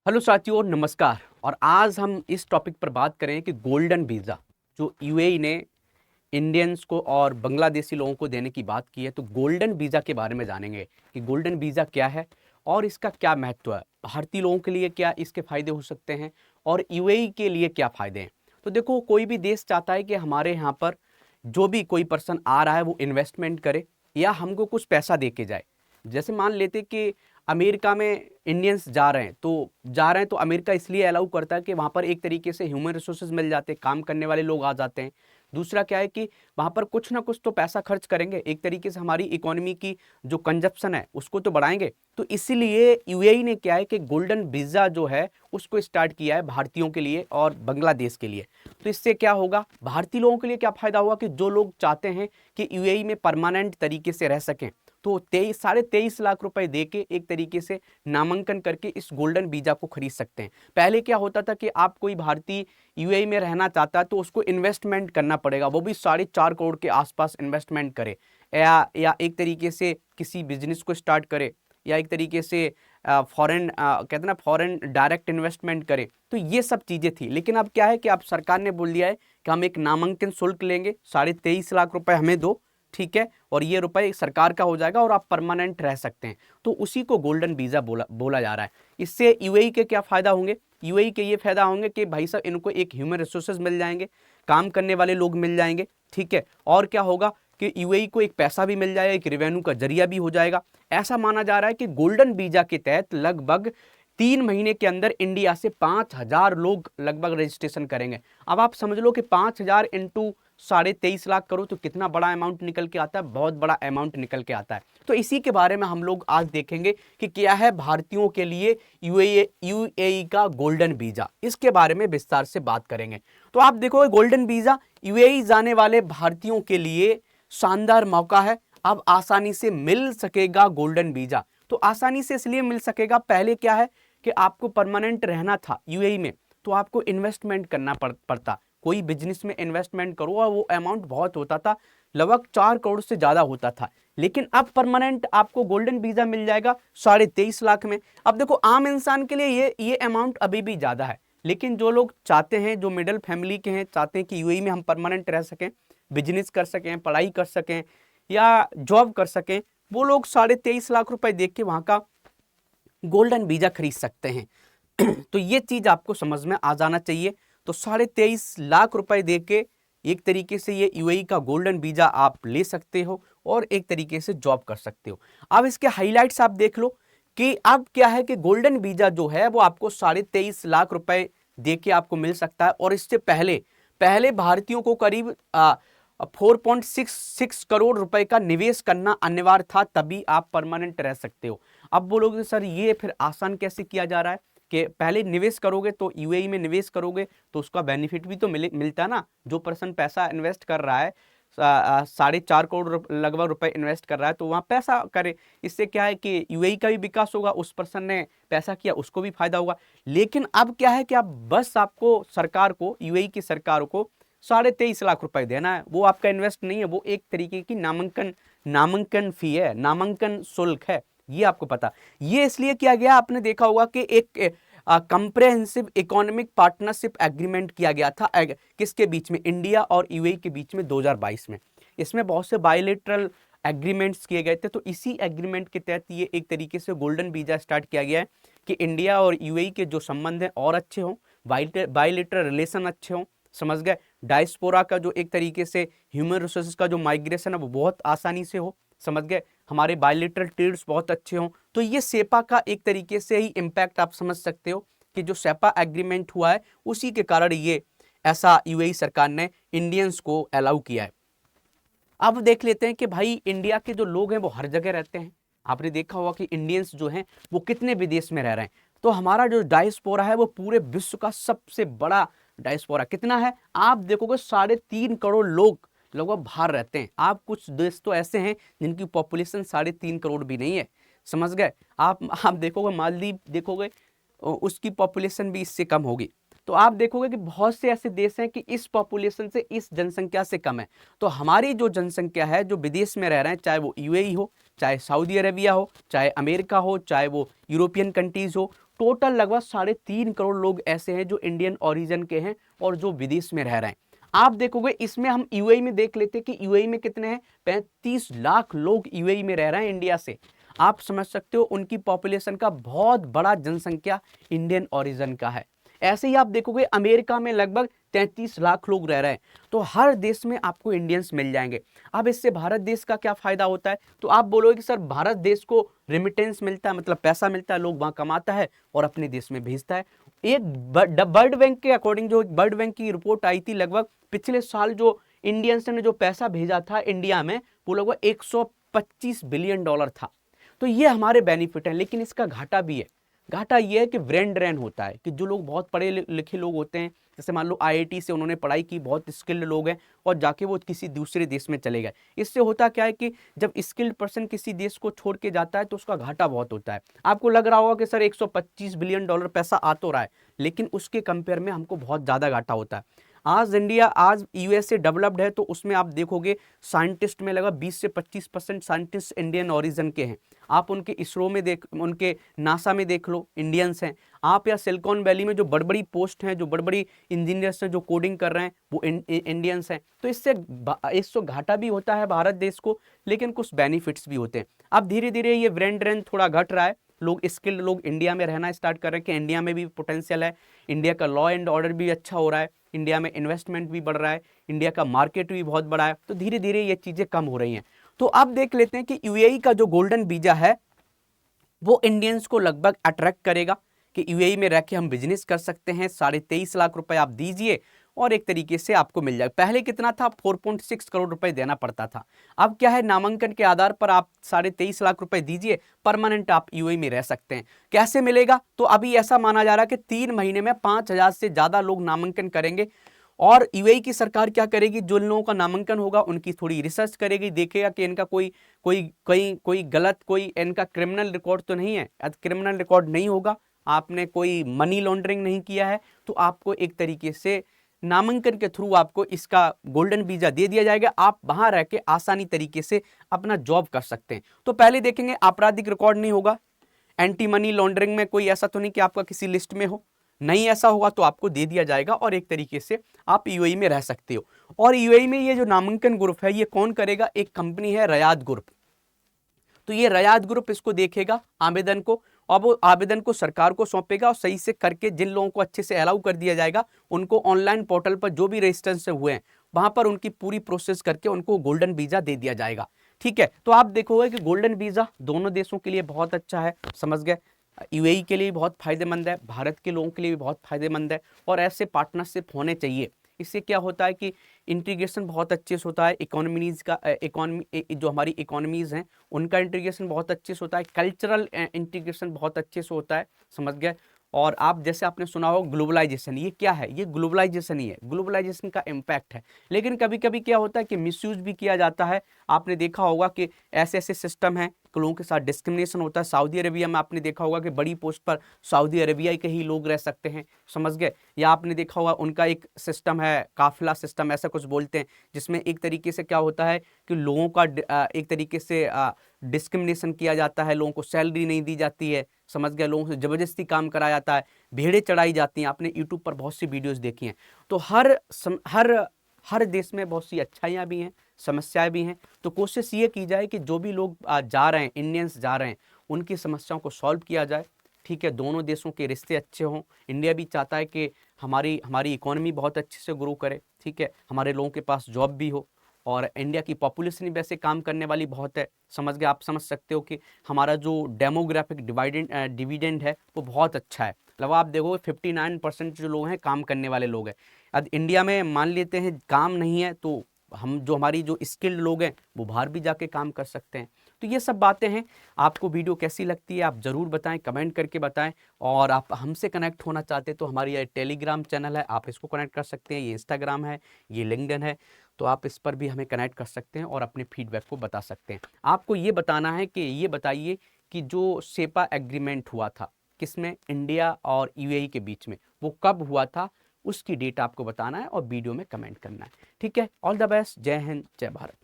Hello साथियों, नमस्कार। और आज हम इस टॉपिक पर बात करें कि गोल्डन वीज़ा जो यूएई ने इंडियंस को और बांग्लादेशी लोगों को देने की बात की है, तो गोल्डन वीज़ा के बारे में जानेंगे कि गोल्डन वीज़ा क्या है और इसका क्या महत्व है, भारतीय लोगों के लिए क्या इसके फ़ायदे हो सकते हैं और यूएई के लिए क्या फ़ायदे हैं। तो देखो, कोई भी देश चाहता है कि हमारे यहाँ पर जो भी कोई पर्सन आ रहा है वो इन्वेस्टमेंट करे या हमको कुछ पैसा दे के जाए। जैसे मान लेते कि अमेरिका में इंडियंस जा रहे हैं तो अमेरिका इसलिए अलाउ करता है कि वहाँ पर एक तरीके से ह्यूमन रिसोर्सेज मिल जाते हैं, काम करने वाले लोग आ जाते हैं। दूसरा क्या है कि वहाँ पर कुछ ना कुछ तो पैसा खर्च करेंगे, एक तरीके से हमारी इकोनॉमी की जो कंजप्शन है उसको तो बढ़ाएंगे। तो इसीलिए यूएई ने क्या है कि गोल्डन वीज़ा जो है उसको स्टार्ट किया है भारतीयों के लिए और बांग्लादेश के लिए। तो इससे क्या होगा, भारतीय लोगों के लिए क्या फ़ायदा होगा कि जो लोग चाहते हैं कि यूएई में परमानेंट तरीके से रह सकें, तो 23.5 लाख रुपए दे के एक तरीके से नामांकन करके इस गोल्डन वीज़ा को खरीद सकते हैं। पहले क्या होता था कि आप कोई भारतीय यूएई में रहना चाहता है तो उसको इन्वेस्टमेंट करना पड़ेगा, वो भी 4.5 करोड़ के आसपास इन्वेस्टमेंट करे या एक तरीके से किसी बिजनेस को स्टार्ट करे या एक तरीके से फॉरेन कहते हैं ना फॉरेन डायरेक्ट इन्वेस्टमेंट करे। तो ये सब चीज़ें थी, लेकिन अब क्या है कि अब सरकार ने बोल दिया है कि हम एक नामांकन शुल्क लेंगे, 23.5 लाख रुपए हमें दो, ठीक है, और ये रुपए सरकार का हो जाएगा और आप परमानेंट रह सकते हैं। तो उसी को गोल्डन वीज़ा बोला जा रहा है। इससे यूएई के क्या फ़ायदा होंगे, यूएई के ये फ़ायदा होंगे कि भाई साहब इनको एक ह्यूमन रिसोर्सेज मिल जाएंगे, काम करने वाले लोग मिल जाएंगे, ठीक है, और क्या होगा कि यूएई को एक पैसा भी मिल जाएगा, एक रेवेन्यू का जरिया भी हो जाएगा। ऐसा माना जा रहा है कि गोल्डन वीज़ा के तहत लगभग 3 महीने के अंदर इंडिया से 5,000 लोग लगभग रजिस्ट्रेशन करेंगे। अब आप समझ लो कि 5,000 इंटू 23.5 लाख करो तो कितना बड़ा अमाउंट निकल के आता है, बहुत बड़ा अमाउंट निकल के आता है। तो इसी के बारे में हम लोग आज देखेंगे कि क्या है भारतीयों के लिए यूएई का गोल्डन वीज़ा, इसके बारे में विस्तार से बात करेंगे। तो आप देखो, गोल्डन वीज़ा यूएई जाने वाले भारतीयों के लिए शानदार मौका है। अब आसानी से मिल सकेगा गोल्डन वीज़ा। तो आसानी से इसलिए मिल सकेगा, पहले क्या है कि आपको परमानेंट रहना था यूएई में तो आपको इन्वेस्टमेंट करना पड़ता, कोई बिजनेस में इन्वेस्टमेंट करो और वो अमाउंट बहुत होता था, लगभग 4 करोड़ से ज़्यादा होता था। लेकिन अब परमानेंट आपको गोल्डन वीज़ा मिल जाएगा 23.5 लाख में। अब देखो, आम इंसान के लिए ये अमाउंट अभी भी ज़्यादा है, लेकिन जो लोग चाहते हैं, जो मिडिल फैमिली के हैं, चाहते हैं कि यूएई में हम परमानेंट रह सकें, बिजनेस कर सकें, पढ़ाई कर सकें या जॉब कर सकें, वो लोग 23.5 लाख रुपए देख के वहाँ का गोल्डन वीज़ा खरीद सकते हैं। तो ये चीज़ आपको समझ में आ जाना चाहिए। तो 23.5 लाख रुपए दे के एक तरीके से ये यूएई का गोल्डन वीज़ा आप ले सकते हो और एक तरीके से जॉब कर सकते हो। अब इसके हाइलाइट्स आप देख लो कि अब क्या है कि गोल्डन वीज़ा जो है वो आपको 23.5 लाख रुपए दे के आपको मिल सकता है। और इससे पहले पहले भारतीयों को करीब 4.66 करोड़ रुपए का निवेश करना अनिवार्य था, तभी आप परमानेंट रह सकते हो। अब बोलोगे सर ये फिर आसान कैसे किया जा रहा है कि पहले निवेश करोगे तो यूएई में निवेश करोगे तो उसका बेनिफिट भी तो मिलता है ना। जो पर्सन पैसा इन्वेस्ट कर रहा है, 4.5 करोड़ लगभग रुपए इन्वेस्ट कर रहा है, तो वहाँ पैसा करे, इससे क्या है कि यूएई का भी विकास होगा, उस पर्सन ने पैसा किया उसको भी फायदा होगा। लेकिन अब क्या है कि आप बस आपको सरकार को, यूएई की सरकार को 23.5 लाख रुपए देना है। वो आपका इन्वेस्ट नहीं है, वो एक तरीके की नामांकन फी है, नामांकन शुल्क है, ये आपको पता। ये इसलिए किया गया, आपने देखा होगा कि एक कंप्रेहेंसिव इकोनॉमिक पार्टनरशिप एग्रीमेंट किया गया था किसके बीच में, इंडिया और यूएई के बीच में 2022 में। इसमें बहुत से बायलैटरल एग्रीमेंट्स किए गए थे। तो इसी एग्रीमेंट के तहत ये एक तरीके से गोल्डन वीज़ा स्टार्ट किया गया है कि इंडिया और यूएई के जो संबंध हैं और अच्छे हों, बायलैटरल रिलेशन अच्छे हों, समझ गए। डायस्पोरा का जो एक तरीके से ह्यूमन रिसोर्सेज का जो माइग्रेशन है वो बहुत आसानी से हो, समझ गए। हमारे बायलैटरल ट्रेड्स बहुत अच्छे हों। तो ये सेपा का एक तरीके से ही इम्पैक्ट आप समझ सकते हो कि जो सेपा एग्रीमेंट हुआ है उसी के कारण ये ऐसा यूएई सरकार ने इंडियंस को अलाउ किया है। अब देख लेते हैं कि भाई इंडिया के जो लोग हैं वो हर जगह रहते हैं। आपने देखा होगा कि इंडियंस जो हैं वो कितने विदेश में रह रहे हैं। तो हमारा जो डायस्पोरा है वो पूरे विश्व का सबसे बड़ा डायस्पोरा कितना है, आप देखोगे 3.5 करोड़ लोग लगभग बाहर रहते हैं। आप कुछ देश तो ऐसे हैं जिनकी पॉपुलेशन 3.5 करोड़ भी नहीं है, समझ गए। आप देखोगे मालदीव, देखोगे उसकी पॉपुलेशन भी इससे कम होगी। तो आप देखोगे कि बहुत से ऐसे देश हैं कि इस पॉपुलेशन से, इस जनसंख्या से कम है। तो हमारी जो जनसंख्या है जो विदेश में रह रहे हैं, चाहे वो यूएई हो, चाहे सऊदी अरेबिया हो, चाहे अमेरिका हो, चाहे वो यूरोपियन कंट्रीज हो, टोटल लगभग 3.5 करोड़ लोग ऐसे हैं जो इंडियन ओरिजिन के हैं और जो विदेश में रह रहे हैं। आप देखोगे इसमें हम यूएई में देख लेते कि यूएई में कितने हैं, 35 लाख लोग यूएई में रह रहे हैं इंडिया से। आप समझ सकते हो उनकी पॉपुलेशन का बहुत बड़ा जनसंख्या इंडियन ओरिजिन का है। ऐसे ही आप देखोगे अमेरिका में लगभग 33 लाख लोग रह रहे हैं। तो हर देश में आपको इंडियंस मिल जाएंगे। अब इससे भारत देश का क्या फायदा होता है, तो आप बोलोगे कि सर भारत देश को रेमिटेंस मिलता है, मतलब पैसा मिलता है, लोग वहां कमाता है और अपने देश में भेजता है। एक वर्ल्ड बैंक के अकॉर्डिंग, जो वर्ल्ड बैंक की रिपोर्ट आई थी, लगभग पिछले साल जो इंडियंस ने जो पैसा भेजा था इंडिया में वो लगभग 125 बिलियन डॉलर था। तो ये हमारे बेनिफिट है, लेकिन इसका घाटा भी है। घाटा ये है कि ब्रेन ड्रेन होता है, कि जो लोग बहुत पढ़े लिखे लोग होते हैं, जैसे मान लो आईआईटी से उन्होंने पढ़ाई की, बहुत स्किल्ड लोग हैं और जाके वो किसी दूसरे देश में चले गए। इससे होता क्या है कि जब स्किल्ड पर्सन किसी देश को छोड़ के जाता है तो उसका घाटा बहुत होता है। आपको लग रहा होगा कि सर 125 बिलियन डॉलर पैसा आ तो रहा है, लेकिन उसके कंपेयर में हमको बहुत ज़्यादा घाटा होता है। आज यूएसए डेवलप्ड है, तो उसमें आप देखोगे साइंटिस्ट में लगा 20 से 25% साइंटिस्ट इंडियन ओरिजिन के हैं। आप उनके इसरो में उनके नासा में देख लो, इंडियंस हैं। आप या सिलिकॉन वैली में जो बड़ी बड़ी पोस्ट हैं, जो बड़ी बड़ी इंजीनियर्स हैं जो कोडिंग कर रहे हैं, वो इंडियंस हैं। तो इससे घाटा भी होता है भारत देश को, लेकिन कुछ बेनिफिट्स भी होते हैं। अब धीरे धीरे ये ब्रेन ड्रेन थोड़ा घट रहा है, लोग स्किल्ड लोग इंडिया में रहना स्टार्ट कर रहे हैं कि इंडिया में भी पोटेंशियल है, इंडिया का लॉ एंड ऑर्डर भी अच्छा हो रहा है, इंडिया में इन्वेस्टमेंट भी बढ़ रहा है, इंडिया का मार्केट भी बहुत बड़ा है। तो धीरे धीरे ये चीजें कम हो रही हैं। तो अब देख लेते हैं कि यूएई का जो गोल्डन वीजा है वो इंडियंस को लगभग अट्रैक्ट करेगा कि यूएई में रह के हम बिजनेस कर सकते हैं। 23.5 लाख रुपए आप दीजिए और एक तरीके से आपको मिल जाएगा। पहले कितना था, 4.6 करोड़ रुपए देना पड़ता था। अब क्या है, नामांकन के आधार पर आप 23.5 लाख रुपए दीजिए, परमानेंट आप यूएई में रह सकते हैं। कैसे मिलेगा, तो अभी ऐसा माना जा रहा है कि 3 महीने में 5,000 से ज्यादा लोग नामांकन करेंगे। और यूएई की सरकार क्या करेगी, जो लोगों का नामांकन होगा उनकी थोड़ी रिसर्च करेगी, देखेगा कि इनका कोई गलत, कोई इनका क्रिमिनल रिकॉर्ड तो नहीं है। यदि क्रिमिनल रिकॉर्ड नहीं होगा, आपने कोई मनी लॉन्ड्रिंग नहीं किया है, तो आपको एक तरीके से नामांकन के थ्रू आपको इसका गोल्डन वीजा दे दिया जाएगा। आप वहां रह के आसानी तरीके से अपना जॉब कर सकते हैं। तो पहले देखेंगे आपराधिक रिकॉर्ड नहीं होगा, एंटी मनी लॉन्ड्रिंग में कोई ऐसा तो नहीं कि आपका किसी लिस्ट में हो, नहीं ऐसा होगा तो आपको दे दिया जाएगा और एक तरीके से आप यूएई में रह सकते हो। और यूएई में ये जो नामांकन ग्रुप है ये कौन करेगा, एक कंपनी है रयाद ग्रुप। तो ये रयाद ग्रुप इसको देखेगा आवेदन को, और वो आवेदन को सरकार को सौंपेगा और सही से करके जिन लोगों को अच्छे से अलाउ कर दिया जाएगा उनको ऑनलाइन पोर्टल पर जो भी रजिस्ट्रेशन हुए हैं वहां पर उनकी पूरी प्रोसेस करके उनको गोल्डन वीजा दे दिया जाएगा। ठीक है, तो आप देखोगे कि गोल्डन वीजा दोनों देशों के लिए बहुत अच्छा है, समझ गए। यूएई के लिए बहुत फायदेमंद है, भारत के लोगों के लिए भी बहुत फायदेमंद है, और ऐसे पार्टनरशिप होने चाहिए। इससे क्या होता है कि इंटीग्रेशन बहुत अच्छे से होता है, इकोनॉमीज का इकोनॉमी जो हमारी इकोनॉमीज हैं उनका इंटीग्रेशन बहुत अच्छे से होता है, कल्चरल इंटीग्रेशन बहुत अच्छे से होता है, समझ गए। और आप जैसे आपने सुना हो ग्लोबलाइजेशन, ये क्या है, ये ग्लोबलाइजेशन ही है, ग्लोबलाइजेशन का इम्पैक्ट है। लेकिन कभी कभी क्या होता है कि मिसयूज भी किया जाता है। आपने देखा होगा कि ऐसे ऐसे सिस्टम है, लोगों के साथ डिस्क्रिमिनेशन होता है। सऊदी अरेबिया में आपने देखा होगा कि बड़ी पोस्ट पर सऊदी अरेबिया के ही लोग रह सकते हैं, समझ गए। या आपने देखा होगा उनका एक सिस्टम है, काफिला सिस्टम ऐसा कुछ बोलते हैं, जिसमें एक तरीके से क्या होता है कि लोगों का एक तरीके से डिस्क्रिमिनेशन किया जाता है, लोगों को सैलरी नहीं दी जाती है, समझ गए, लोगों से जबरदस्ती काम कराया जाता है, भीड़ें चढ़ाई जाती हैं। आपने यूट्यूब पर बहुत सी वीडियोस देखी हैं। तो हर देश में बहुत सी अच्छाइयाँ भी हैं, समस्याएं भी हैं। तो कोशिश ये की जाए कि जो भी लोग जा रहे हैं, इंडियंस जा रहे हैं, उनकी समस्याओं को सॉल्व किया जाए। ठीक है, दोनों देशों के रिश्ते अच्छे हों। इंडिया भी चाहता है कि हमारी इकोनॉमी बहुत अच्छे से ग्रो करे, ठीक है, हमारे लोगों के पास जॉब भी हो, और इंडिया की पॉपुलेशन भी वैसे काम करने वाली बहुत है, समझ गए। आप समझ सकते हो कि हमारा जो डेमोग्राफिक डिविडेंड है वो बहुत अच्छा है। मतलब आप देखोगे 59% जो लोग हैं काम करने वाले लोग हैं। अब इंडिया में मान लेते हैं काम नहीं है, तो हमारी जो स्किल्ड लोग हैं वो बाहर भी जाके काम कर सकते हैं। तो ये सब बातें हैं। आपको वीडियो कैसी लगती है आप ज़रूर बताएं, कमेंट करके बताएं। और आप हमसे कनेक्ट होना चाहते हैं तो हमारी ये टेलीग्राम चैनल है, आप इसको कनेक्ट कर सकते हैं। ये इंस्टाग्राम है, ये लिंक्डइन है, तो आप इस पर भी हमें कनेक्ट कर सकते हैं और अपने फीडबैक को बता सकते हैं। आपको ये बताना है कि ये बताइए कि जो सेपा एग्रीमेंट हुआ था किसमें, इंडिया और यूएई के बीच में, वो कब हुआ था, उसकी डेट आपको बताना है और वीडियो में कमेंट करना है। ठीक है, ऑल द बेस्ट, जय हिंद, जय भारत।